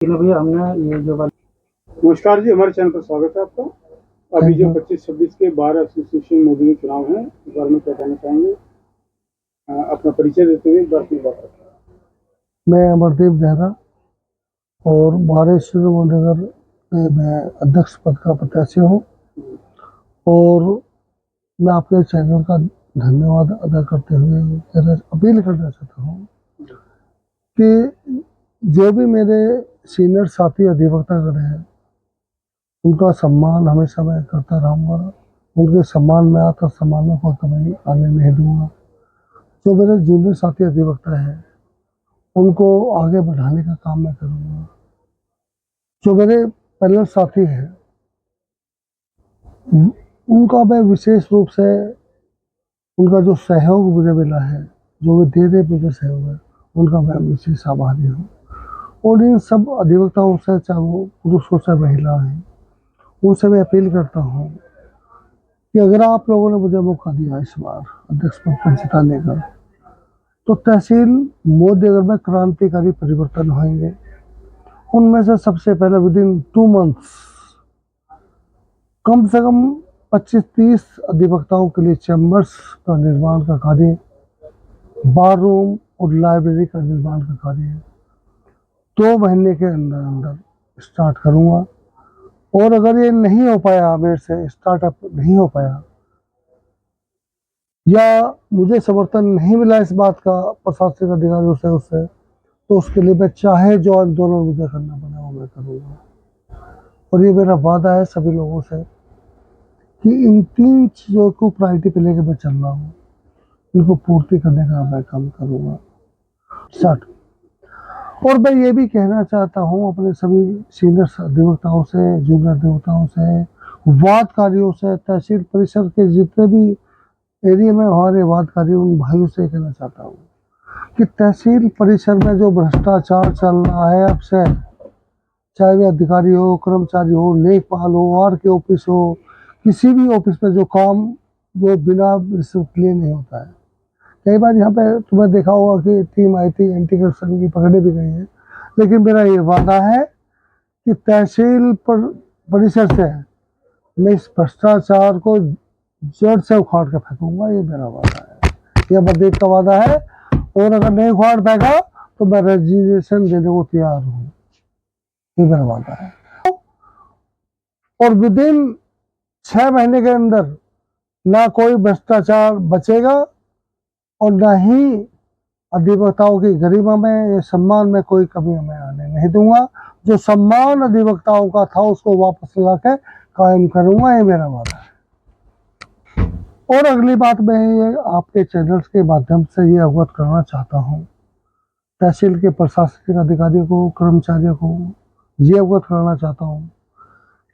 भैया हमने ये जो नमस्कार जी, हमारे चैनल पर स्वागत है आपका। अभी जो 25-26 के बार एसोसिएशन मोदी चुनाव हैं, इस बारे में क्या कहना चाहेंगे? अपना परिचय देते हुए बात में बात रखें। मैं अमरदीप जैरा और बारिश नगर मैं अध्यक्ष पद का प्रत्याशी हूँ और मैं अपने चैनल का धन्यवाद अदा करते हुए अपील करना चाहता हूँ कि जो भी मेरे सीनियर साथी अधिवक्तागण हैं उनका सम्मान हमेशा मैं करता रहूँगा। उनके सम्मान में आत्मसम्मान में कोई कमी आने नहीं दूंगा। जो मेरे जूनियर साथी अधिवक्ता हैं उनको आगे बढ़ाने का काम मैं करूँगा। जो मेरे पैनल साथी हैं उनका मैं विशेष रूप से उनका जो सहयोग मुझे मिला है, जो वे दे दे मुझे सहयोग है, उनका मैं विशेष आभारी हूँ। और इन सब अधिवक्ताओं से, चाहे वो पुरुष हो चाहे महिला है, उनसे मैं अपील करता हूँ कि अगर आप लोगों ने मुझे मौका दिया इस बार अध्यक्ष पद पर जिताने का, तो तहसील मोदीनगर में क्रांतिकारी परिवर्तन होंगे। उनमें से सबसे पहले विदिन 2 मंथ्स कम से कम 25-30 अधिवक्ताओं के लिए चैम्बर्स का निर्माण का कार्य, बार रूम और लाइब्रेरी का निर्माण का कार्य 2 महीने के अंदर अंदर स्टार्ट करूंगा। और अगर ये नहीं हो पाया, मेरे से स्टार्टअप नहीं हो पाया या मुझे समर्थन नहीं मिला इस बात का प्रशासनिक अधिकारियों से उससे, तो उसके लिए मैं चाहे जो आंदोलन मुझे करना पड़ा वो मैं करूंगा। और ये मेरा वादा है सभी लोगों से कि इन 3 चीज़ों को प्रायोरिटी पे लेकर मैं चल रहा हूँ, इनको पूर्ति करने का मैं काम करूंगा। स्टार्ट। और मैं ये भी कहना चाहता हूँ अपने सभी सीनियर अधिवक्ताओं से, जूनियर अधिवक्ताओं से, वादकारियों से, तहसील परिसर के जितने भी एरिया में हमारे वादकारी, उन भाइयों से कहना चाहता हूँ कि तहसील परिसर में जो भ्रष्टाचार चल रहा है अब से, चाहे वे अधिकारी हो, कर्मचारी हो, लेखपाल हो, आर के ऑफिस हो, किसी भी ऑफिस में जो काम वो बिना रिश्वत लिए नहीं होता है। कई बार यहाँ पे तुम्हें देखा होगा कि टीम आई थी, एंटी करप्शन की पकड़े भी गए हैं, लेकिन मेरा ये वादा है कि तहसील परिसर से मैं इस भ्रष्टाचार को जड़ से उखाड़ के फेंकूंगा। ये मेरा वादा है, ये अमरदीप का वादा है। और अगर नहीं उखाड़ फेंका तो मैं रेजिग्नेशन देने को तैयार हूँ। ये मेरा वादा है। और विदिन 6 महीने के अंदर ना कोई भ्रष्टाचार बचेगा और ना ही अधिवक्ताओं की गरिमा में या सम्मान में कोई कमी मैं आने नहीं दूंगा। जो सम्मान अधिवक्ताओं का था उसको वापस ला के कायम करूंगा। ये मेरा वादा है। और अगली बात मैं ये आपके चैनल्स के माध्यम से ये अवगत करना चाहता हूँ, तहसील के प्रशासनिक अधिकारियों को, कर्मचारियों को ये अवगत करना चाहता हूँ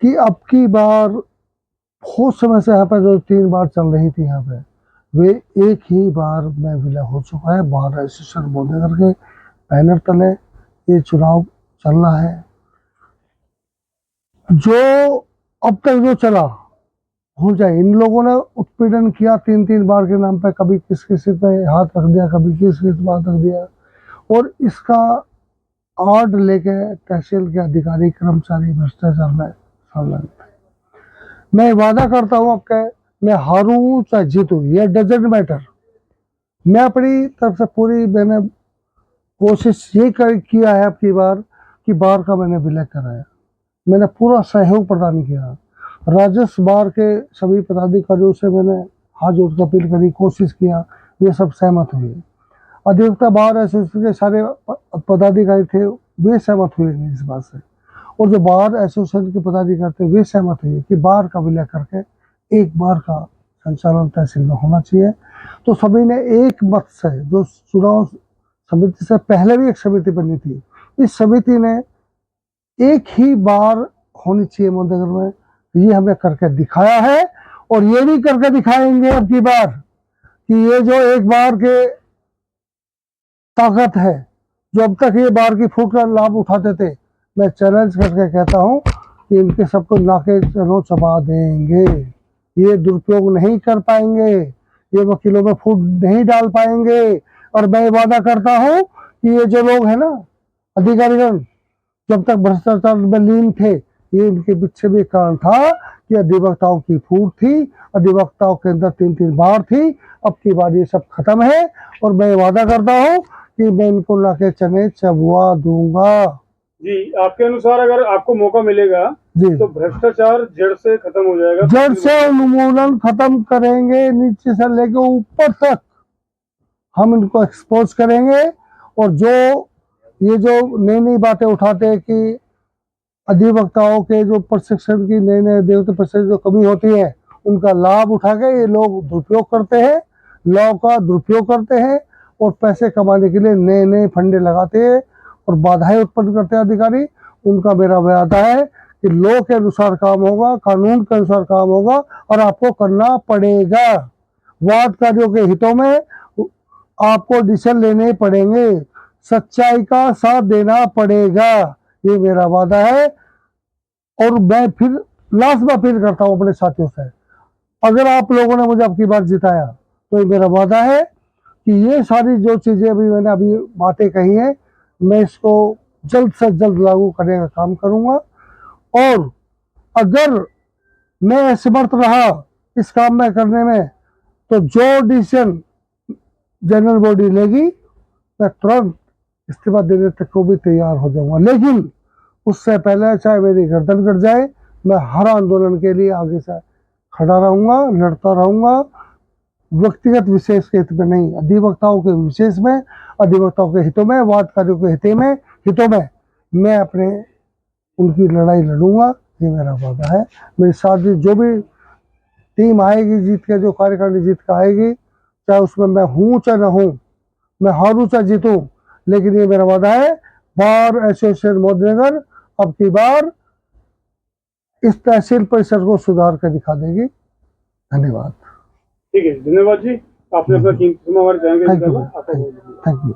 कि अब की बार बहुत समय से यहाँ पर जो 3 बार चल रही थी यहाँ पे, वे एक ही बार में विलय हो चुका है। बार एसोसिएशन मोदीनगर के बैनर तले ये चुनाव चल रहा है। जो अब तक जो चला हो जाए, इन लोगों ने उत्पीड़न किया 3-3 बार के नाम पे, कभी किस पे हाथ रख दिया, कभी किस बात रख दिया, और इसका आड़ लेके तहसील के अधिकारी कर्मचारी भ्रष्टाचार में संलग्न थे। मैं वादा करता हूँ आपके, मैं हारूं चाहे जीतूं, ये डजेंट मैटर। मैं अपनी तरफ से पूरी मैंने कोशिश ये किया है अब की बार कि बार का मैंने विलय कराया, मैंने पूरा सहयोग प्रदान किया। राजस्व बार के सभी पदाधिकारियों से मैंने हाथ जोड़ कर अपील करी, कोशिश किया, ये सब सहमत हुए। अधिवक्ता बार एसोसिएशन के सारे पदाधिकारी थे, वे सहमत हुए इस बात से। और जो बार एसोसिएशन के पदाधिकारी थे वे सहमत हुए कि बार का विलय करके एक बार का संचालन तहसील में होना चाहिए। तो सभी ने एक मत से, जो चुनाव समिति से पहले भी एक समिति बनी थी, इस समिति ने एक ही बार होनी चाहिए मोदीनगर में, ये हमने करके दिखाया है। और ये भी करके दिखाएंगे अब की बार कि ये जो एक बार के ताकत है, जो अब तक ये बार की फूट का लाभ उठाते थे, मैं चैलेंज करके कहता हूं कि इनके सबको नाके चलो चबा देंगे। ये दुरुपयोग नहीं कर पाएंगे, ये वकीलों में फूट नहीं डाल पाएंगे। और मैं वादा करता हूं कि ये जो लोग हैं ना अधिकारीगण, जब तक भ्रष्टाचार में लीन थे, ये इनके पीछे भी कारण था कि अधिवक्ताओं की फूट थी, अधिवक्ताओं के अंदर 3-3 बार थी। अब की बार ये सब खत्म है और मैं वादा करता हूँ कि मैं इनको लाके चने चबुआ दूंगा। जी, आपके अनुसार अगर आपको मौका मिलेगा जी, तो भ्रष्टाचार जड़ से खत्म हो जाएगा? जड़ से उन्मूलन खत्म करेंगे, नीचे से लेके ऊपर तक हम इनको एक्सपोज करेंगे। और जो ये जो नई नई बातें उठाते हैं कि अधिवक्ताओं के जो प्रशिक्षण की नए नए देवता प्रशिक्षण जो कमी होती है, उनका लाभ उठा के ये लोग दुरुपयोग करते हैं, लॉ का दुरुपयोग करते हैं और पैसे कमाने के लिए नए नए फंडे लगाते हैं और बाधाएं उत्पन्न करते हैं अधिकारी। उनका मेरा वादा है कि लॉ के अनुसार काम होगा, कानून के अनुसार काम होगा और आपको करना पड़ेगा। वादकारियों के हितों में आपको डिसीजन लेने पड़ेंगे, सच्चाई का साथ देना पड़ेगा, ये मेरा वादा है। और मैं फिर लास्ट में अपील करता हूँ अपने साथियों से, अगर आप लोगों ने मुझे अब की बार जिताया तो ये मेरा वादा है कि ये सारी जो चीजें मैंने अभी बातें कही हैं, मैं इसको जल्द से जल्द लागू करने का काम करूंगा। और अगर मैं असमर्थ रहा इस काम में करने में, तो जो डिसीजन जनरल बॉडी लेगी मैं तुरंत इस्तीफा देने तक को भी तैयार हो जाऊंगा। लेकिन उससे पहले चाहे मेरी गर्दन कट जाए, मैं हर आंदोलन के लिए आगे से खड़ा रहूंगा, लड़ता रहूंगा। व्यक्तिगत विशेष के हित में नहीं, अधिवक्ताओं के विशेष में, अधिवक्ताओं के हितों में, वादकारियों के हितों में मैं अपने उनकी लड़ाई लड़ूंगा, ये मेरा वादा है। मेरे साथ जो भी टीम आएगी जीत के, जो कार्यकारिणी जीत के आएगी, चाहे उसमें मैं हूँ चाहे ना हूँ, मैं हारूं चाहे जीतूं, लेकिन ये मेरा वादा है, बार एसोसिएशन मोदीनगर अब की बार इस तहसील परिसर को सुधार कर दिखा देगी। धन्यवाद। ठीक है, धन्यवाद जी, आपने अपना कीमती समय हमारे चैनल के लिए निकाला। आपका बहुत धन्यवाद। Thank you.